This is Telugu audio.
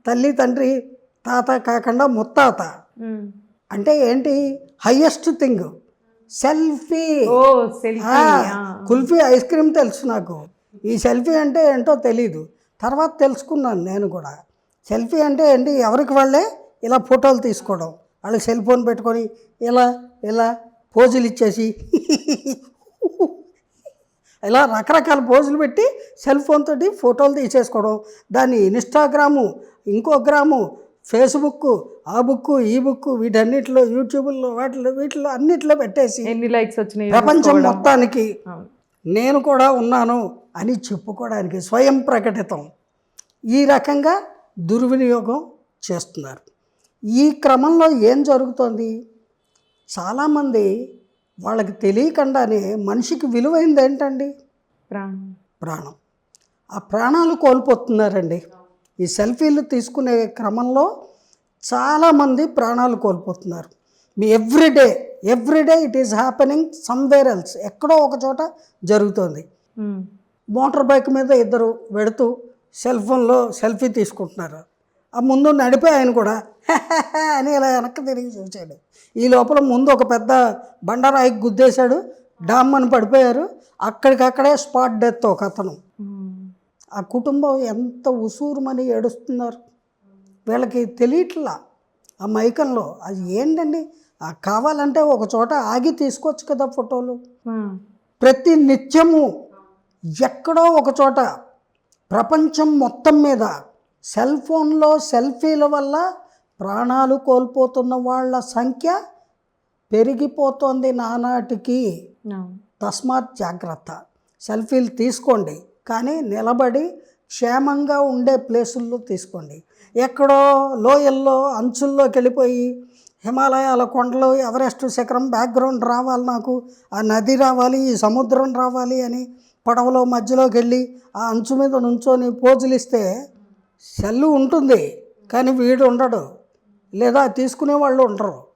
తల్లి తండ్రి తాత కాకుండా ముత్తాత. అంటే ఏంటి, highest thing selfie. Kulfi ice cream తెలుసు నాకు, ఈ సెల్ఫీ అంటే ఏంటో తెలీదు. తర్వాత తెలుసుకున్నాను నేను కూడా. సెల్ఫీ అంటే ఏంటి, ఎవరికి వాళ్ళే ఇలా ఫోటోలు తీసుకోవడం, వాళ్ళు సెల్ ఫోన్ పెట్టుకొని ఇలా ఇలా పోజులు ఇచ్చేసి ఇలా రకరకాల పోజులు పెట్టి సెల్ ఫోన్ తోటి ఫోటోలు తీసేసుకోవడం, దాన్ని ఇన్స్టాగ్రాము, ఇంకో గ్రాము, ఫేస్బుక్, ఆ బుక్ ఈ బుక్, వీటన్నిటిలో యూట్యూబ్లో వీటిలో అన్నిట్లో పెట్టేసి ఎన్ని లైక్స్ వచ్చినాయి ప్రపంచం మొత్తానికి నేను కూడా ఉన్నాను అని చెప్పుకోవడానికి స్వయం ప్రకటితం. ఈ రకంగా దుర్వినియోగం చేస్తున్నారు. ఈ క్రమంలో ఏం జరుగుతోంది, చాలామంది వాళ్ళకి తెలియకుండానే మనిషికి విలువైంది ఏంటండి, ప్రాణం. ఆ ప్రాణాలు కోల్పోతున్నారండి. ఈ సెల్ఫీలు తీసుకునే క్రమంలో చాలామంది ప్రాణాలు కోల్పోతున్నారు. మీ everyday it is happening somewhere else, ఎక్కడో ఒక చోట జరుగుతుంది. మోటార్ బైక్ మీద ఇద్దరు వెడుతూ సెల్ ఫోన్లో సెల్ఫీ తీసుకుంటున్నారు. ఆ ముందు నడిపే ఆయన కూడా అని ఇలా వెనక్కి తిరిగి చూశాడు. ఈ లోపల ముందు ఒక పెద్ద బండరాయికి గుద్దేశాడు, డామ్ అని పడిపోయారు. అక్కడికక్కడే స్పాట్ డెత్ ఒక అతను. ఆ కుటుంబం ఎంత ఉసూరుమని ఏడుస్తున్నారు, వీళ్ళకి తెలియట్లా ఆ మైకంలో. అది ఏంటండి, కావాలంటే ఒక చోట ఆగి తీసుకోవచ్చు కదా ఫోటోలు. ప్రతి నిత్యము ఎక్కడో ఒక చోట ప్రపంచం మొత్తం మీద సెల్ ఫోన్లో సెల్ఫీల వల్ల ప్రాణాలు కోల్పోతున్న వాళ్ళ సంఖ్య పెరిగిపోతుంది నానాటికి. తస్మాత్ జాగ్రత్త. సెల్ఫీలు తీసుకోండి, కానీ నిలబడి క్షేమంగా ఉండే ప్లేసుల్లో తీసుకోండి. ఎక్కడో లోయల్లో అంచుల్లోకి వెళ్ళిపోయి హిమాలయాల కొండలు, ఎవరెస్ట్ శిఖరం బ్యాక్గ్రౌండ్ రావాలి, నాకు ఆ నది రావాలి, ఈ సముద్రం రావాలి అని పడవలో మధ్యలోకి వెళ్ళి ఆ అంచు మీద నుంచొని పోజులు ఇస్తే సెల్లు ఉంటుంది కానీ వీడు ఉండడు, లేదా తీసుకునే వాళ్ళు ఉండరు.